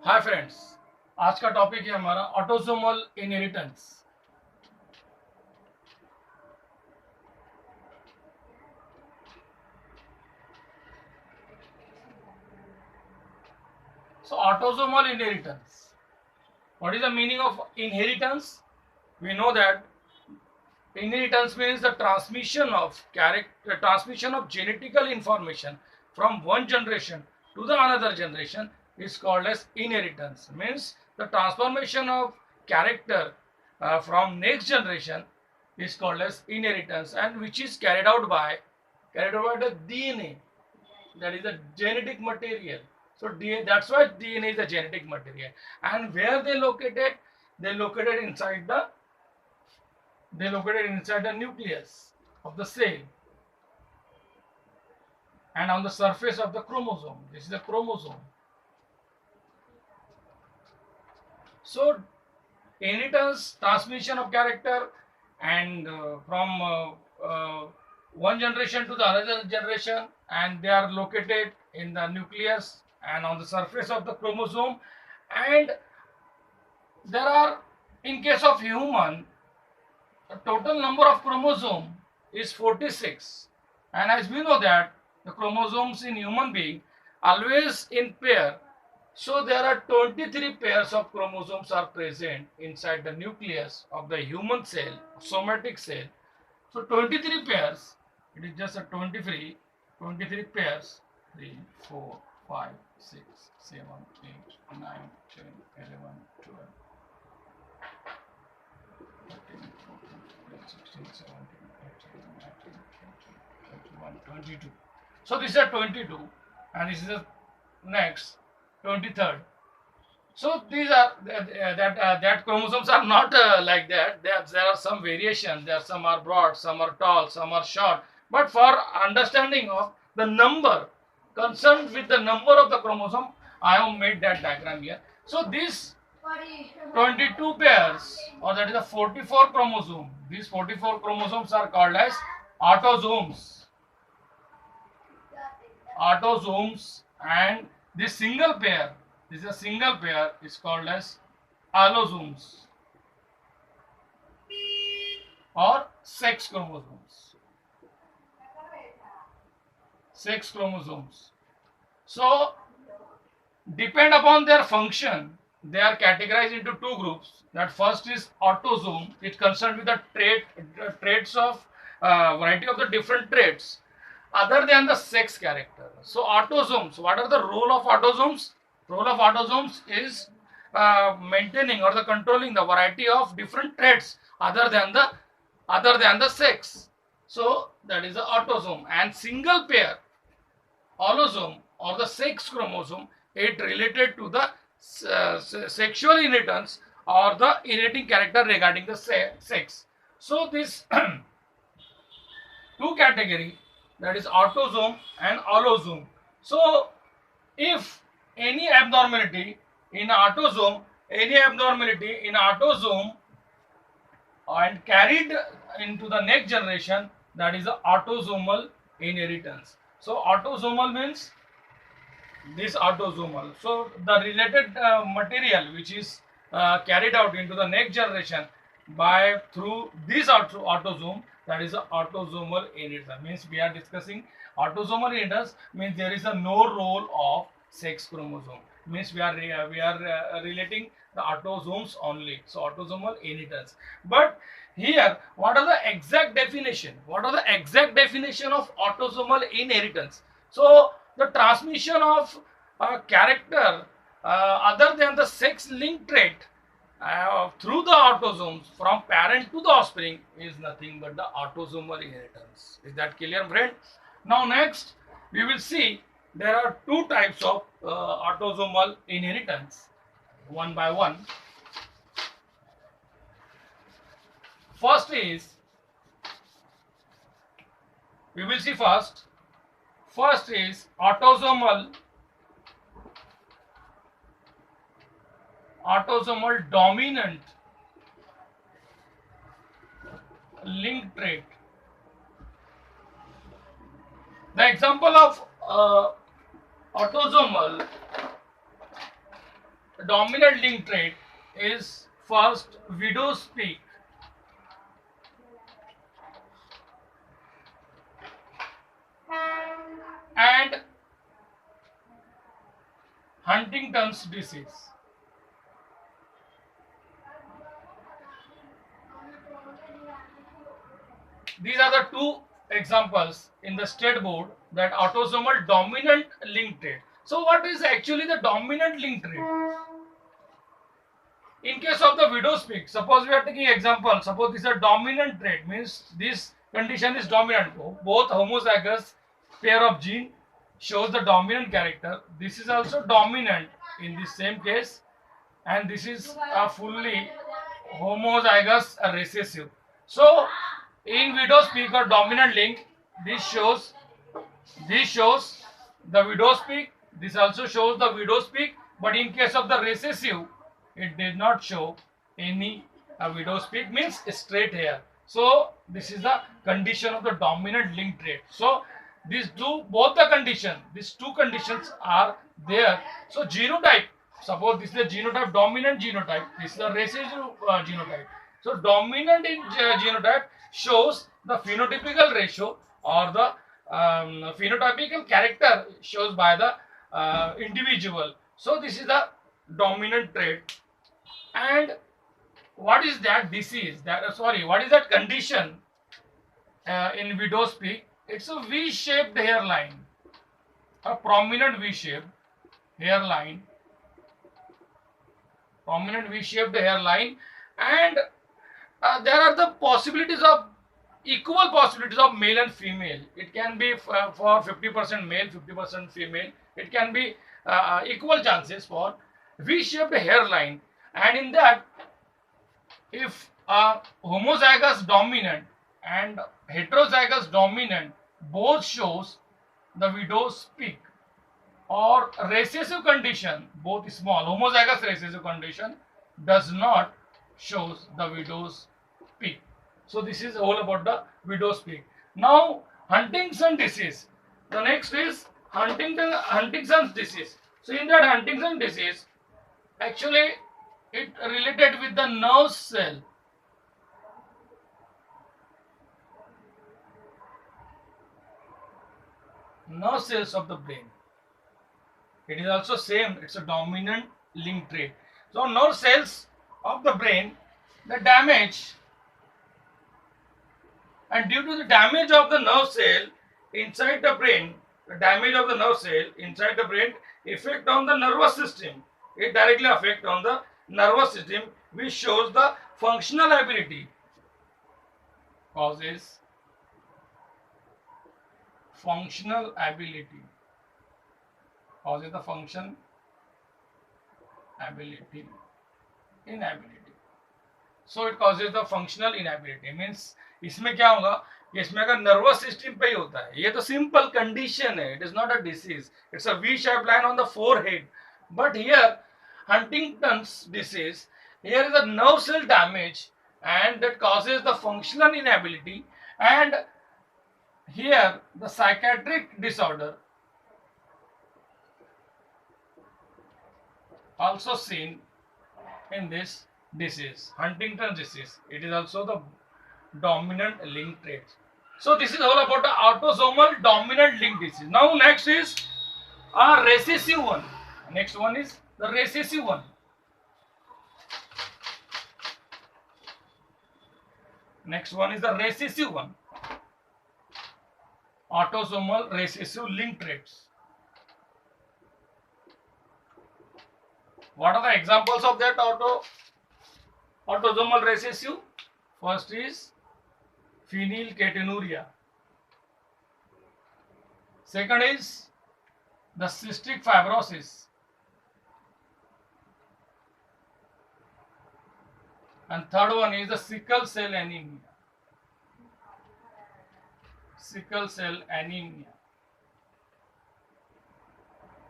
Hi friends, आज का topic है हमारा autosomal inheritance. So autosomal inheritance. What is the meaning of inheritance? We know that inheritance means the transmission of genetical information from one generation to the another generation is called as inheritance. Means the transformation of character from next generation is called as inheritance, and which is carried out by the DNA, that is the genetic material. So that's why DNA is the genetic material. And where they located? They located inside the nucleus of the cell and on the surface of the chromosome. This is the chromosome. So inheritance, transmission of character, and from one generation to the another generation, and they are located in the nucleus and on the surface of the chromosome. And there are, in case of human, the total number of chromosome is 46, and as we know that the chromosomes in human being always in pair, so there are 23 pairs of chromosomes are present inside the nucleus of the human cell, somatic cell. So 23 pairs, it is just a 23 pairs, 3, 4, 5, 6, 7, 8, 9, 10, 11, 12, 13, 14, 15, 16, 17, 18, 19, 20, 21, 22. So this is a 22, and this is the next 23rd. So these are that chromosomes are not like that. There are some variations. There some are broad, some are tall, some are short. But for understanding of the number concerned with the number of the chromosome, I have made that diagram here. So these 22 pairs, or that is the 44 chromosome. These 44 chromosomes are called as autosomes. Autosomes, and this single pair, this is a single pair, is called as allosomes or sex chromosomes. Sex chromosomes. So depend upon their function, they are categorized into two groups. That first is autosome. It concerned with the traits of variety of the different traits other than the sex character. So autosomes, what are the role of autosomes? Role of autosomes is maintaining or the controlling the variety of different traits other than the sex. So that is the autosome. And single pair allosome or the sex chromosome, it related to the sexual inheritance or the inheriting character regarding the sex. So this two category, that is autosome and allosome. So if any abnormality in autosome, and carried into the next generation, that is the autosomal inheritance. So autosomal means this autosomal. So the related material which is carried out into the next generation by through this autosome, that is a autosomal inheritance. Means we are discussing autosomal inheritance, means there is a no role of sex chromosome. Means we are relating the autosomes only. So autosomal inheritance. But here, what are the exact definition? What are the exact definition of autosomal inheritance? So the transmission of character other than the sex linked trait through the autosomes from parent to the offspring is nothing but the autosomal inheritance. Is that clear, friend? Now next we will see there are two types of autosomal inheritance, one by one. First is, we will see first is autosomal dominant linked trait. The example of autosomal dominant link trait is first widow's peak and Huntington's disease. These are the two examples in the state board that autosomal dominant link trait. So what is actually the dominant link trait? In case of the widow's peak, suppose we are taking example, suppose this is a dominant trait, means this condition is dominant. Both homozygous pair of gene shows the dominant character. This is also dominant in the same case, and this is a fully homozygous recessive. So in widow's peak or dominant link, this shows the widow's peak. This also shows the widow's peak, but in case of the recessive, it did not show any widow's peak, means straight hair. So this is the condition of the dominant link trait. So these two conditions are there. So genotype, suppose this is the genotype, dominant genotype, this is the recessive genotype. So dominant in genotype shows the phenotypical ratio or the phenotypical character shows by the individual. So this is the dominant trait. And what is that disease? What is that condition in widow's peak? It's a V-shaped hairline, a prominent V-shaped hairline, and there are the equal possibilities of male and female. It can be for 50% male, 50% female. It can be equal chances for V-shaped hairline. And in that, if homozygous dominant and heterozygous dominant both shows the widow's peak, or recessive condition both small, homozygous recessive condition does not shows the widow's peak. So this is all about the widow's peak. Now Huntington's disease. The next is Huntington's disease. So in that Huntington's disease, actually it related with the nerve cells of the brain. It is also same, it's a dominant link trait. So nerve cells of the brain, the damage, and due to the damage of the nerve cell inside the brain, effect on the nervous system, it directly affect on the nervous system, which shows the functional ability, causes functional ability, inability. So it causes the functional inability, means इसमें क्या होगा, इसमें अगर nervous system पे ही होता है, ये तो सिंपल कंडीशन है, it is not a disease, it's a V shape line on the forehead. But here Huntington's disease, here is a nerve cell damage and that causes the functional inability, and here the psychiatric disorder also seen in this disease, Huntington's disease. It is also the dominant link trait. So this is all about the autosomal dominant link disease. Now next is a recessive one. Next one is the recessive one. Next one is the recessive one. Autosomal recessive link traits. What are the examples of that autosomal recessive? First is phenylketonuria. Second is the cystic fibrosis. And third one is the sickle cell anemia.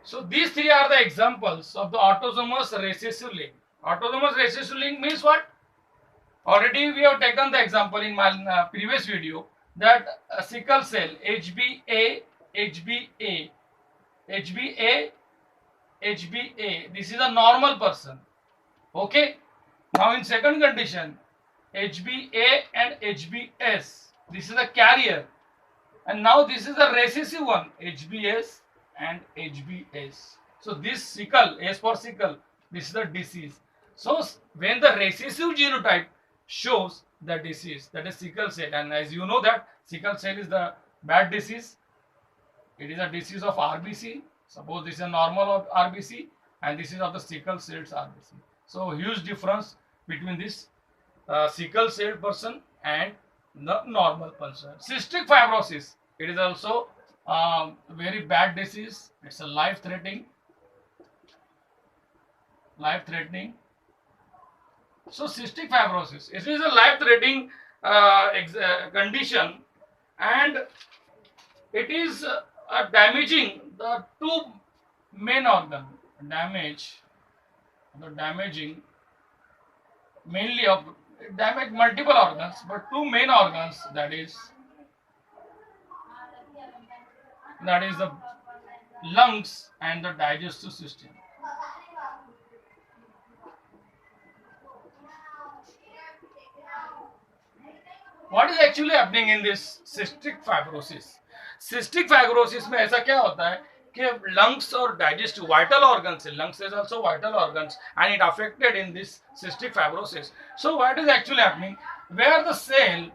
So these three are the examples of the autosomal recessive link. Autosomal recessive link means what? Already we have taken the example in my previous video that sickle cell HbA HbA, this is a normal person. Okay. Now in second condition, HbA and HbS, this is a carrier, and now this is the recessive one, HbS and HbS. So this sickle, S for sickle, this is the disease. So when the recessive genotype shows the disease, that is sickle cell, and as you know that sickle cell is the bad disease. It is a disease of RBC. Suppose this is a normal of RBC and this is of the sickle cells RBC. So huge difference between this sickle cell person and the normal person. Cystic fibrosis, it is also very bad disease. It's a life-threatening. So cystic fibrosis, it is a life-threatening condition, and it is damaging the two main organ. Damaging mainly of damage multiple organs, but two main organs, that is the lungs and the digestive system. What is actually happening in this cystic fibrosis? Cystic fibrosis में ऐसा क्या होता है कि lungs और digestive vital organs, lungs is also vital organs, and it affected in this cystic fibrosis. So what is actually happening? Where the cell,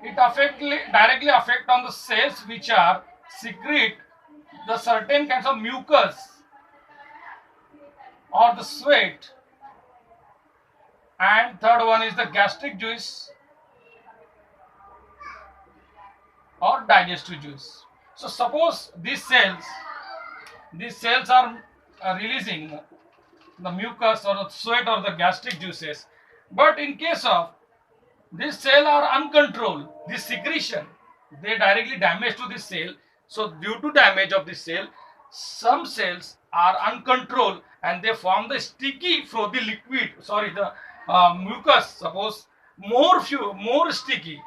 it directly affect on the cells which are secrete the certain kinds of mucus or the sweat, and third one is the gastric juice or digestive juice. So suppose these cells are releasing the mucus or the sweat or the gastric juices, but in case of this cell are uncontrolled, this secretion, they directly damage to this cell. So due to damage of this cell, some cells are uncontrolled and they form the sticky frothy liquid, the mucus, suppose more sticky.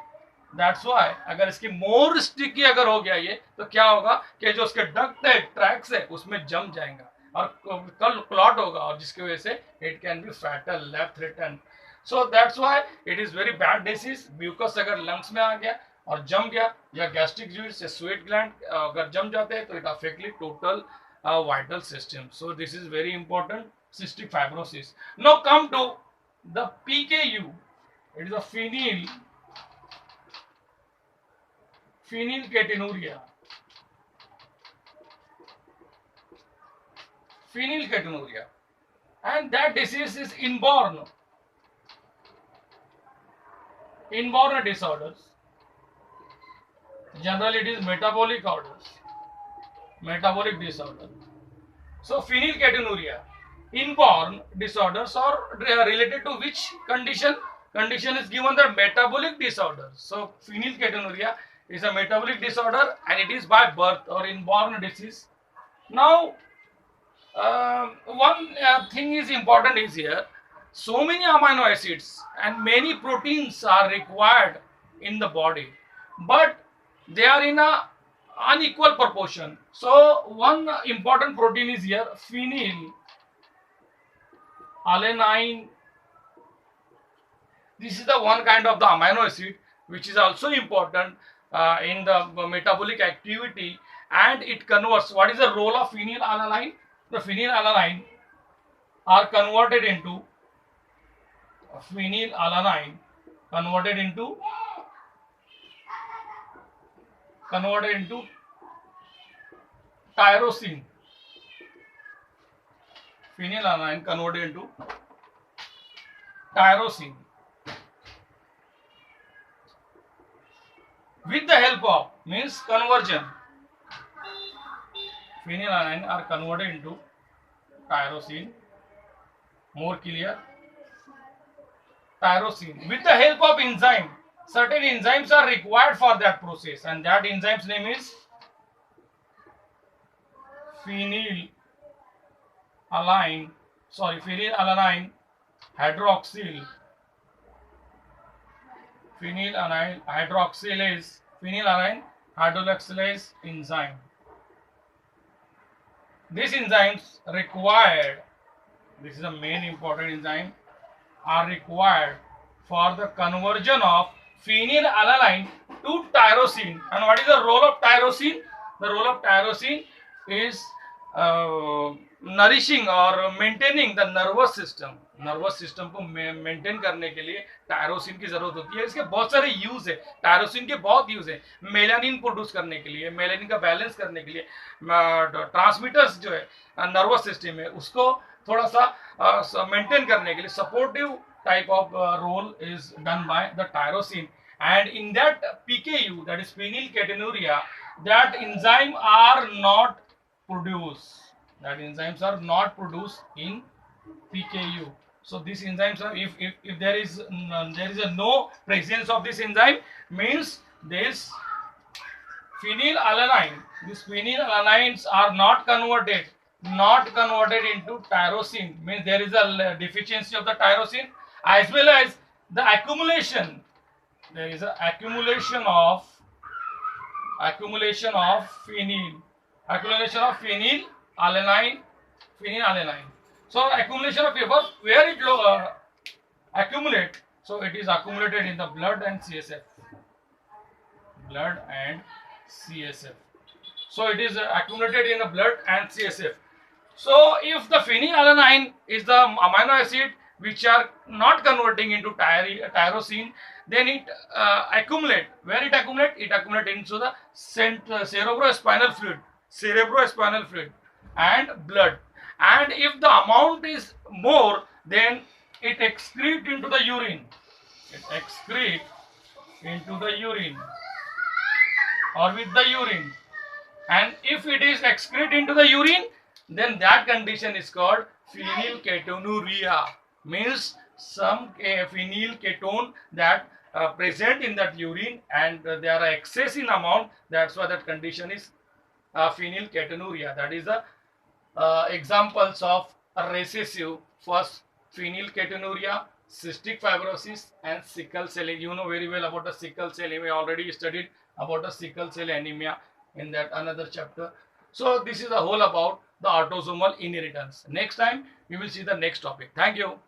That's why अगर इसकी मोर sticky अगर हो गया ये, तो क्या होगा कि जो उसके डक्ट है, ट्रैक्स है, उसमें जम जाएगा और कल क्लॉट होगा, और जिसकी वजह से it can be fatal, life threaten. So that's why it is very bad disease. Mucus अगर लंग्स में आ गया और जम गया, या गैस्ट्रिक जूस या स्वेट ग्लैंड अगर जम जाते हैं, तो it affect total vital system. So this is very important, cystic fibrosis. Now come to the PKU. It is a phenylketonuria. And that disease is inborn disorders. Generally it is metabolic disorder. So phenylketonuria, inborn disorders are related to which condition? Condition is given the metabolic disorder. So phenylketonuria is a metabolic disorder and it is by birth or inborn disease. Now one thing is important is here, so many amino acids and many proteins are required in the body, but they are in a unequal proportion. So one important protein is here, phenylalanine. This is the one kind of the amino acid which is also important in the metabolic activity, and it converts. What is the role of phenylalanine? The phenylalanine are converted into tyrosine. Phenylalanine converted into tyrosine with the help of means conversion. Phenylalanine are converted into tyrosine. More clear? Tyrosine with the help of enzyme. Certain enzymes are required for that process, and that enzyme's name is phenylalanine hydroxylase. Phenylalanine hydroxylase enzyme. these enzymes required, this is a main important enzyme, are required for the conversion of phenylalanine to tyrosine. And what is the role of tyrosine? The role of tyrosine is nourishing or maintaining the nervous system. Nervous system को maintain करने के लिए tyrosine की जरूरत होती है. इसके बहुत सारे यूज है, टायरोसिन के बहुत यूज है. मेलानिन प्रोड्यूस करने के लिए, मेलानिन का बैलेंस करने के लिए, ट्रांसमीटर्स जो है नर्वस सिस्टम में उसको थोड़ा सा मेंटेन करने के लिए supportive type of role is done by the tyrosine. And in that PKU, that is phenylketonuria, that enzyme are not produced. That enzymes are not produced in PKU. So these enzymes are, if there is a no presence of this enzyme, means this phenylalanine, these phenylalanines are not converted into tyrosine, means there is a deficiency of the tyrosine, as well as the accumulation, there is an accumulation of phenylalanine. So accumulation of paper, where it accumulate, so it is accumulated in the blood and CSF. So it is accumulated in the blood and CSF. So if the phenylalanine is the amino acid which are not converting into tyrosine, then it accumulate. Where it accumulate? It accumulate into the cerebrospinal fluid and blood. And if the amount is more, then it excrete into the urine. Or with the urine. And if it is excrete into the urine, then that condition is called phenylketonuria. Means some phenyl ketone that present in that urine, and they are excess in amount. That's why that condition is phenylketonuria. That is the examples of recessive. First, phenylketonuria, cystic fibrosis, and sickle cell. You know very well about the sickle cell. We already studied about the sickle cell anemia in that another chapter. So this is the whole about the autosomal inheritance. Next time we will see the next topic. Thank you.